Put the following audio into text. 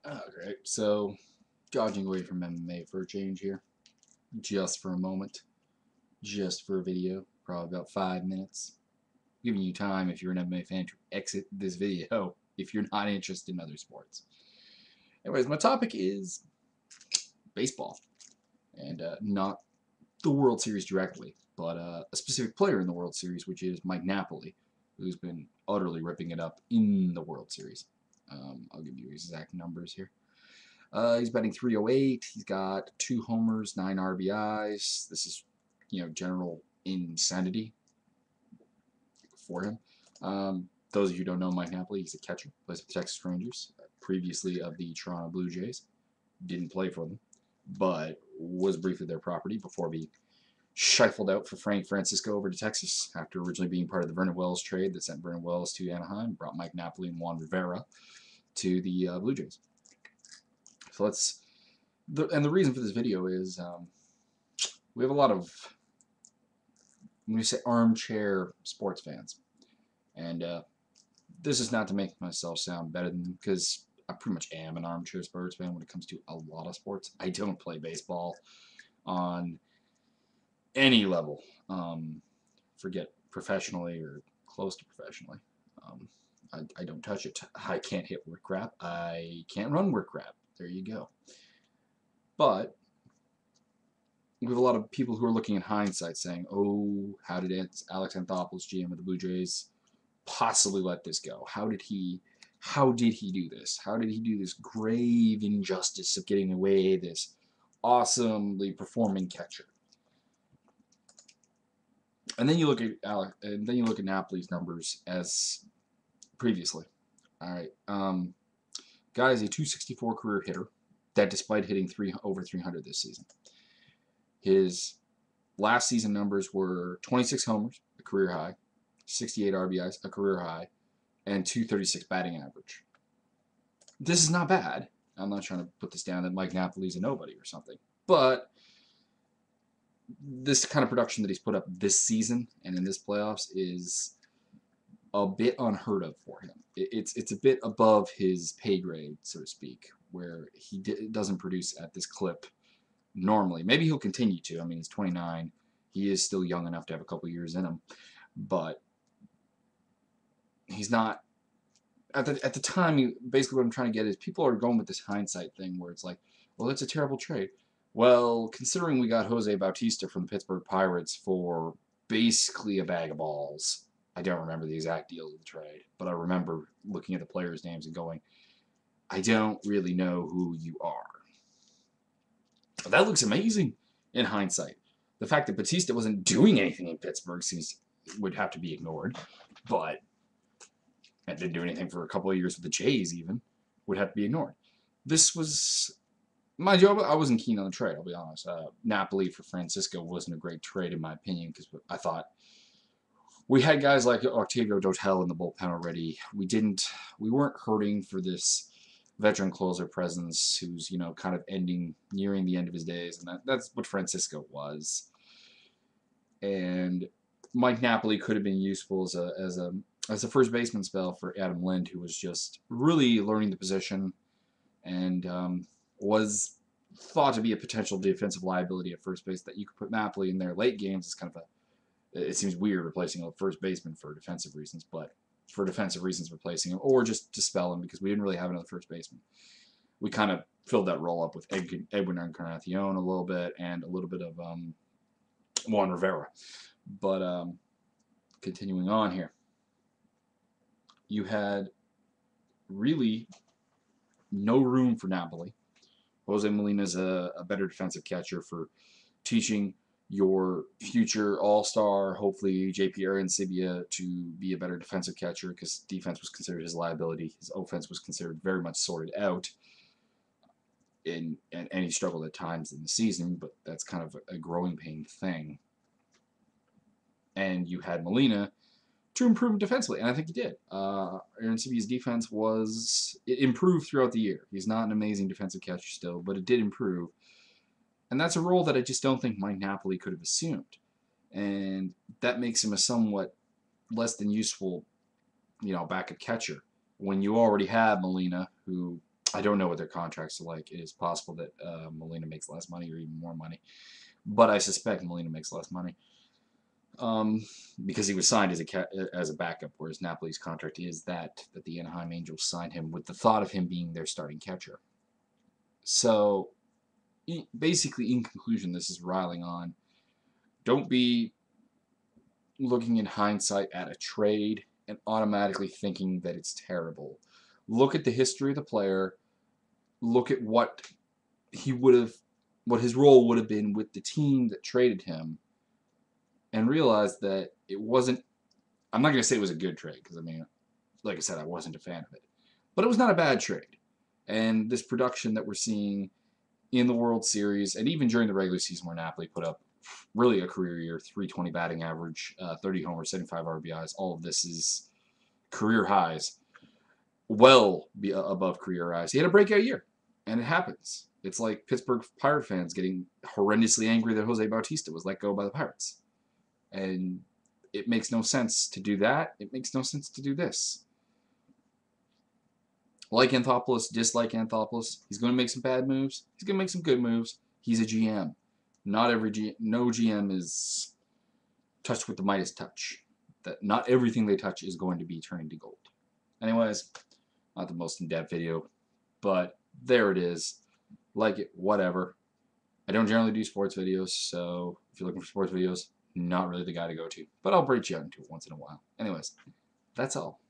Alright, so dodging away from MMA for a change here, just for a moment, just for a video, probably about 5 minutes. Giving you time, if you're an MMA fan, to exit this video if you're not interested in other sports. Anyways, my topic is baseball, and not the World Series directly, but a specific player in the World Series, which is Mike Napoli, who's been utterly ripping it up in the World Series. I'll give you exact numbers here. He's batting 308. He's got 2 homers, 9 RBIs. This is, general insanity for him. Those of you who don't know Mike Napoli, he's a catcher. Plays for the Texas Rangers, previously of the Toronto Blue Jays. Didn't play for them, but was briefly their property before being shuffled out for Frank Francisco over to Texas after originally being part of the Vernon Wells trade that sent Vernon Wells to Anaheim, brought Mike Napoli and Juan Rivera to the Blue Jays. So the reason for this video is we have a lot of, when we say armchair sports fans, and this is not to make myself sound better than, because I pretty much am an armchair sports fan when it comes to a lot of sports. I don't play baseball on any level, forget professionally or close to professionally. I don't touch it. I can't hit work crap. I can't run work crap. There you go. But we have a lot of people who are looking in hindsight saying, oh, how did Alex Anthopoulos, GM of the Blue Jays, possibly let this go? How did he do this? How did he do this grave injustice of getting away this awesomely performing catcher? And then you look at Napoli's numbers as previously. All right, guy is a 264 career hitter. That despite hitting over 300 this season. His last season numbers were 26 homers, a career high, 68 RBIs, a career high, and 236 batting average. This is not bad. I'm not trying to put this down that Mike Napoli's a nobody or something, but this kind of production that he's put up this season and in this playoffs is a bit unheard of for him. It's a bit above his pay grade, so to speak, where he doesn't produce at this clip normally. Maybe he'll continue to. I mean, he's 29. He is still young enough to have a couple years in him, but he's not. At the time, basically what I'm trying to get is people are going with this hindsight thing where it's like, well, that's a terrible trade. Well, considering we got Jose Bautista from the Pittsburgh Pirates for basically a bag of balls. I don't remember the exact deal of the trade, but I remember looking at the players' names and going, I don't really know who you are. But that looks amazing in hindsight. The fact that Bautista wasn't doing anything in Pittsburgh would have to be ignored, but and didn't do anything for a couple of years with the Jays even, would have to be ignored. This was, mind you, I wasn't keen on the trade, I'll be honest. Napoli for Francisco wasn't a great trade in my opinion, because I thought we had guys like Octavio Dotel in the bullpen already. We weren't hurting for this veteran closer presence who's, kind of nearing the end of his days, and that's what Francisco was. And Mike Napoli could have been useful as a first baseman spell for Adam Lind, who was just really learning the position and was thought to be a potential defensive liability at first base, that you could put Napoli in there late games. It's kind of it seems weird replacing a first baseman for defensive reasons, but for defensive reasons replacing him, or just to spell him, because we didn't really have another first baseman. We kind of filled that role up with Edwin Encarnacion a little bit, and a little bit of Juan Rivera. But continuing on here, you had really no room for Napoli. Jose Molina's a better defensive catcher for teaching your future all-star, hopefully JP Arancibia, to be a better defensive catcher, because defense was considered his liability. His offense was considered very much sorted out, and he struggled at times in the season, but that's kind of a growing pain thing. And you had Molina to improve defensively, and I think he did. Arancibia's defense it improved throughout the year. He's not an amazing defensive catcher still, but it did improve. And that's a role that I just don't think Mike Napoli could have assumed. And that makes him a somewhat less than useful, backup catcher when you already have Molina, who I don't know what their contracts are like. It is possible that Molina makes less money or even more money, but I suspect Molina makes less money um, because he was signed as a backup, whereas Napoli's contract is that the Anaheim Angels signed him with the thought of him being their starting catcher. So basically, in conclusion, this is riling on. Don't be looking in hindsight at a trade and automatically thinking that it's terrible. Look at the history of the player. Look at what he would have, what his role would have been with the team that traded him, and realize that it wasn't. I'm not going to say it was a good trade because I mean, like I said, I wasn't a fan of it, but it was not a bad trade. And this production that we're seeing in the World Series and even during the regular season, where Napoli put up really a career year, 320 batting average, 30 homers, 75 RBIs. All of this is career highs, well above career highs. He had a breakout year, and it happens. It's like Pittsburgh Pirate fans getting horrendously angry that Jose Bautista was let go by the Pirates. And it makes no sense to do that. It makes no sense to do this. Like Anthopoulos, dislike Anthopoulos. He's going to make some bad moves. He's going to make some good moves. He's a GM. No GM is touched with the Midas touch. That not everything they touch is going to be turning to gold. Anyways, not the most in-depth video, but there it is. Like it, whatever. I don't generally do sports videos, so if you're looking for sports videos, not really the guy to go to. But I'll branch out into it once in a while. Anyways, that's all.